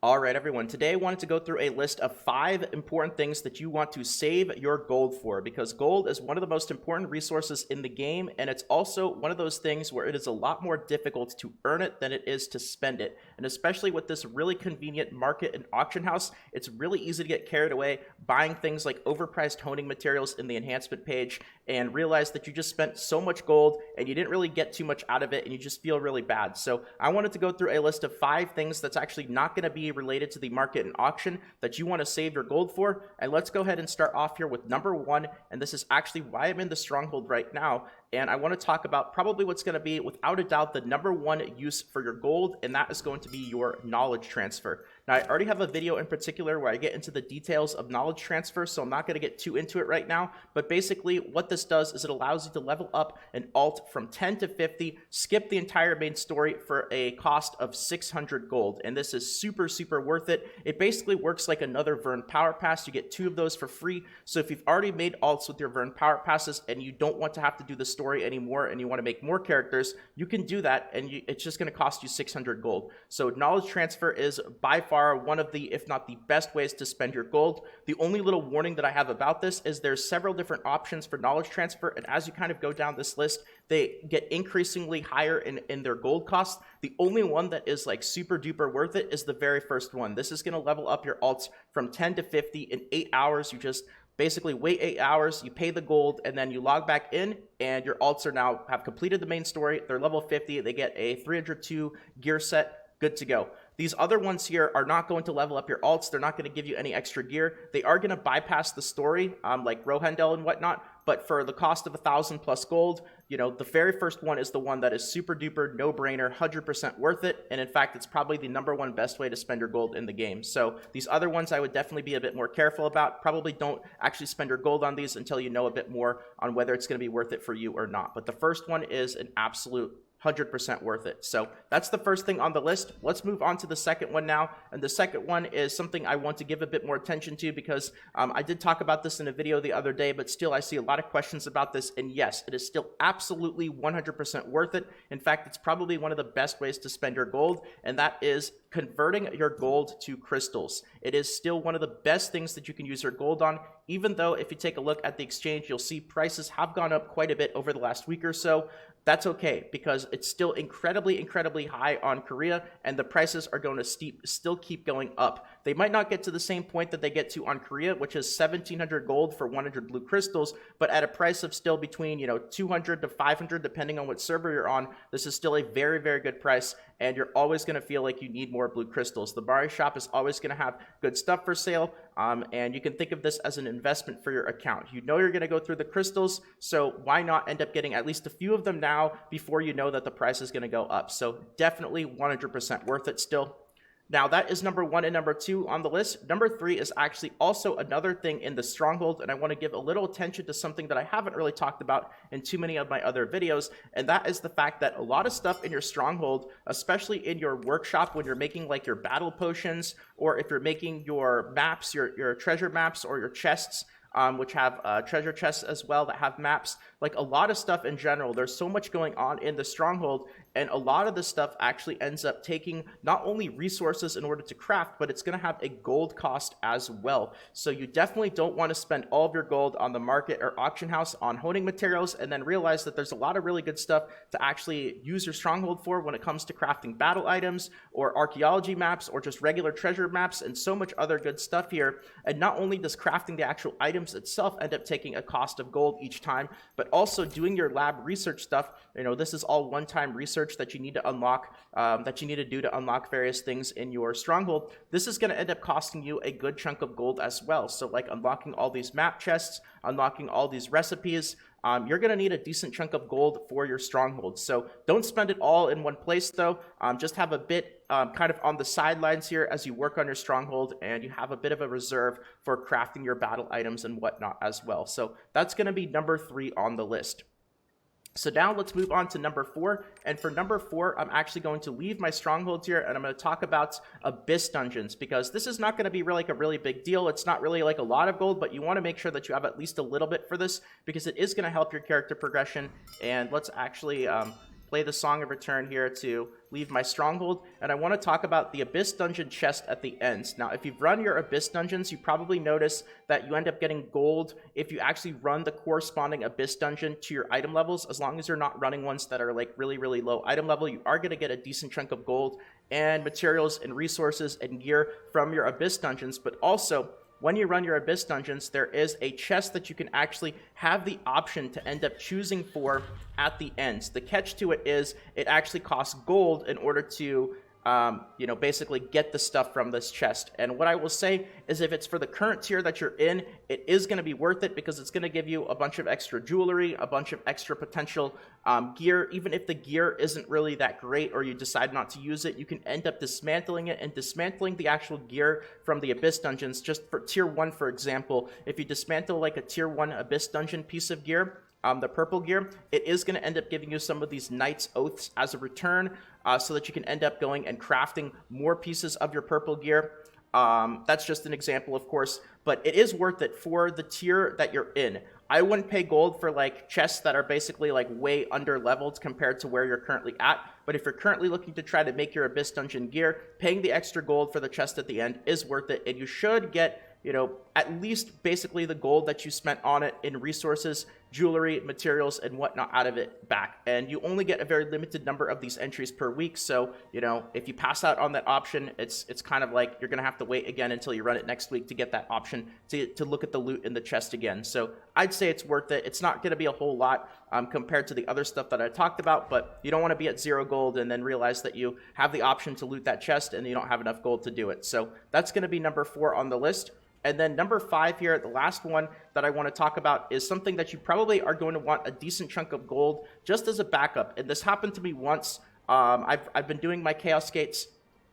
All right, everyone. Today I wanted to go through a list of 5 important things that you want to save your gold for, because gold is one of the most important resources in the game, and it's also one of those things where it is a lot more difficult to earn it than it is to spend it. And especially with this really convenient market and auction house, it's really easy to get carried away buying things like overpriced honing materials in the enhancement page and realize that you just spent so much gold and you didn't really get too much out of it and you just feel really bad. So I wanted to go through a list of 5 things that's actually not going to be related to the market and auction that you want to save your gold for. And let's go ahead and start off here with number 1, and this is actually why I'm in the Stronghold right now. And I want to talk about probably what's going to be, without a doubt, the number 1 use for your gold, and that is going to be your knowledge transfer. Now, I already have a video in particular where I get into the details of knowledge transfer, so I'm not going to get too into it right now. But basically, what this does is it allows you to level up an alt from 10 to 50, skip the entire main story for a cost of 600 gold. And this is super worth it. It basically works like another Vern Power Pass. You get 2 of those for free. So if you've already made alts with your Vern Power Passes and you don't want to have to do the story anymore and you want to make more characters, you can do that, and it's just going to cost you 600 gold. So knowledge transfer is by far one of the, if not the best ways to spend your gold. The only little warning that I have about this is there's several different options for knowledge transfer, and as you kind of go down this list, they get increasingly higher in their gold costs. The only one that is like super duper worth it is the very first one. This is going to level up your alts from 10 to 50 in 8 hours. You just basically wait 8 hours, you pay the gold, and then you log back in, and your alts are now have completed the main story. They're level 50. They get a 302 gear set. Good to go. These other ones here are not going to level up your alts. They're not going to give you any extra gear. They are going to bypass the story, like Rohandel and whatnot. But for the cost of 1,000 plus gold, the very first one is the one that is super duper no-brainer, 100% worth it. And in fact, it's probably the number 1 best way to spend your gold in the game. So these other ones I would definitely be a bit more careful about. Probably don't actually spend your gold on these until you know a bit more on whether it's going to be worth it for you or not. But the first one is an absolute 100% worth it. So that's the first thing on the list. Let's move on to the second one now. And the second one is something I want to give a bit more attention to because I did talk about this in a video the other day, but still I see a lot of questions about this. And yes, it is still absolutely 100% worth it. In fact, it's probably one of the best ways to spend your gold, and that is converting your gold to crystals. It is still one of the best things that you can use your gold on, even though if you take a look at the exchange, you'll see prices have gone up quite a bit over the last week or so. That's okay, because it's still incredibly high on Korea, and the prices are going to still keep going up. They might not get to the same point that they get to on Korea, which is 1,700 gold for 100 blue crystals, but at a price of still between 200 to 500, depending on what server you're on. This is still a very good price, and you're always going to feel like you need more blue crystals. The Bari shop is always going to have good stuff for sale, and you can think of this as an investment for your account. You know you're going to go through the crystals, so why not end up getting at least a few of them now before you know that the price is going to go up? So definitely 100% worth it still. Now, that is number 1 and number 2 on the list. Number 3 is actually also another thing in the Stronghold, and I want to give a little attention to something that I haven't really talked about in too many of my other videos, and that is the fact that a lot of stuff in your Stronghold, especially in your workshop when you're making like your battle potions, or if you're making your maps, your treasure maps, or your chests, which have treasure chests as well that have maps, like a lot of stuff in general. There's so much going on in the Stronghold, and a lot of this stuff actually ends up taking not only resources in order to craft, but it's going to have a gold cost as well. So you definitely don't want to spend all of your gold on the market or auction house on honing materials and then realize that there's a lot of really good stuff to actually use your Stronghold for when it comes to crafting battle items or archaeology maps or just regular treasure maps and so much other good stuff here. And not only does crafting the actual items itself end up taking a cost of gold each time, but also doing your lab research stuff. This is all one-time research that you need to unlock, that you need to do to unlock various things in your Stronghold. This is going to end up costing you a good chunk of gold as well. So like unlocking all these map chests, unlocking all these recipes, you're going to need a decent chunk of gold for your Stronghold. So don't spend it all in one place though. Just have a bit kind of on the sidelines here as you work on your Stronghold, and you have a bit of a reserve for crafting your battle items and whatnot as well. So that's going to be number 3 on the list. So now let's move on to number 4. And for number 4, I'm actually going to leave my strongholds here, and I'm going to talk about abyss dungeons, because this is not going to be really like a really big deal. It's not really like a lot of gold, but you want to make sure that you have at least a little bit for this, because it is going to help your character progression. And let's actually play the Song of Return here to leave my Stronghold, and I want to talk about the Abyss Dungeon chest at the end. Now, if you've run your Abyss Dungeons, you probably notice that you end up getting gold if you actually run the corresponding Abyss Dungeon to your item levels. As long as you're not running ones that are like really, really low item level, you are going to get a decent chunk of gold and materials and resources and gear from your Abyss Dungeons. But also, when you run your Abyss Dungeons, there is a chest that you can actually have the option to end up choosing for at the end. The catch to it is it actually costs gold in order to basically get the stuff from this chest. And what I will say is if it's for the current tier that you're in, it is going to be worth it because it's going to give you a bunch of extra jewelry, a bunch of extra potential gear. Even if the gear isn't really that great or you decide not to use it, you can end up dismantling it, and dismantling the actual gear from the Abyss Dungeons. Just for tier 1, for example, if you dismantle like a tier 1 Abyss Dungeon piece of gear, the purple gear, it is going to end up giving you some of these Knight's Oaths as a return, so that you can end up going and crafting more pieces of your purple gear. That's just an example, of course, but it is worth it for the tier that you're in. I wouldn't pay gold for like chests that are basically like way under leveled compared to where you're currently at. But if you're currently looking to try to make your Abyss Dungeon gear, paying the extra gold for the chest at the end is worth it, and you should get, at least basically the gold that you spent on it in resources, jewelry, materials, and whatnot out of it back. And you only get a very limited number of these entries per week. So, if you pass out on that option, it's kind of like you're going to have to wait again until you run it next week to get that option to look at the loot in the chest again. So I'd say it's worth it. It's not going to be a whole lot compared to the other stuff that I talked about, but you don't want to be at 0 gold and then realize that you have the option to loot that chest and you don't have enough gold to do it. So that's going to be number 4 on the list. And then number 5 here, the last one that I want to talk about is something that you probably are going to want a decent chunk of gold just as a backup. And this happened to me once. I've been doing my Chaos Gates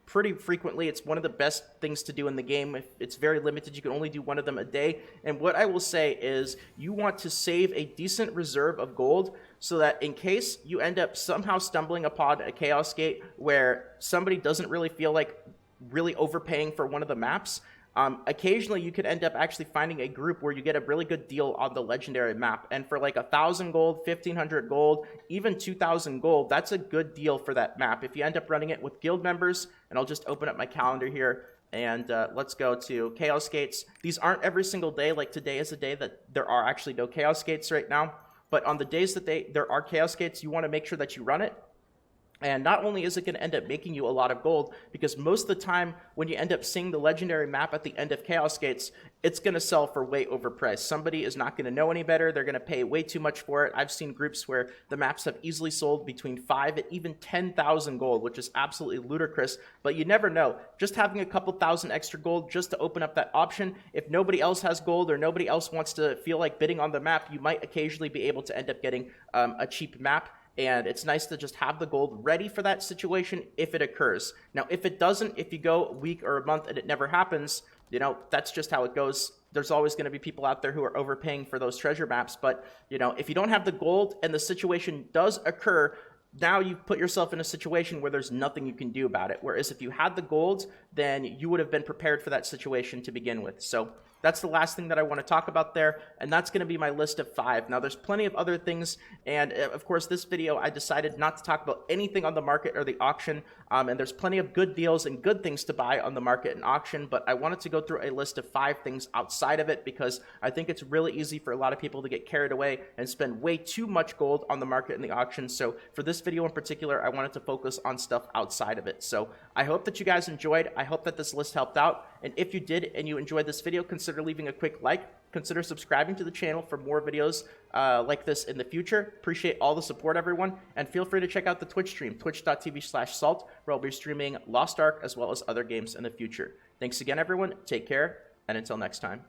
pretty frequently. It's one of the best things to do in the game. It's very limited. You can only do one of them a day. And what I will say is you want to save a decent reserve of gold so that in case you end up somehow stumbling upon a Chaos Gate where somebody doesn't really feel like really overpaying for one of the maps, occasionally you could end up actually finding a group where you get a really good deal on the legendary map. And for like 1,000 gold, 1,500 gold, even 2,000 gold, that's a good deal for that map. If you end up running it with guild members, and I'll just open up my calendar here, and let's go to Chaos Gates. These aren't every single day. Like today is a day that there are actually no Chaos Gates right now. But on the days that there are Chaos Gates, you want to make sure that you run it. And not only is it going to end up making you a lot of gold, because most of the time when you end up seeing the legendary map at the end of Chaos Gates, it's going to sell for way overpriced. Somebody is not going to know any better. They're going to pay way too much for it. I've seen groups where the maps have easily sold between 5 and even 10,000 gold, which is absolutely ludicrous. But you never know. Just having a couple thousand extra gold just to open up that option, if nobody else has gold or nobody else wants to feel like bidding on the map, you might occasionally be able to end up getting a cheap map. And it's nice to just have the gold ready for that situation if it occurs. Now, if it doesn't, if you go a week or a month and it never happens, that's just how it goes. There's always going to be people out there who are overpaying for those treasure maps. But, if you don't have the gold and the situation does occur, now you've put yourself in a situation where there's nothing you can do about it. Whereas if you had the gold, then you would have been prepared for that situation to begin with. So that's the last thing that I want to talk about there, and that's going to be my list of 5. Now, there's plenty of other things, and of course, this video, I decided not to talk about anything on the market or the auction, and there's plenty of good deals and good things to buy on the market and auction, but I wanted to go through a list of 5 things outside of it because I think it's really easy for a lot of people to get carried away and spend way too much gold on the market and the auction. So for this video in particular, I wanted to focus on stuff outside of it. So I hope that you guys enjoyed. I hope that this list helped out, and if you did and you enjoyed this video, consider leaving a quick like. Consider subscribing to the channel for more videos like this in the future. Appreciate all the support, everyone. And feel free to check out the Twitch stream, twitch.tv/salt, where I'll be streaming Lost Ark as well as other games in the future. Thanks again, everyone. Take care, and until next time.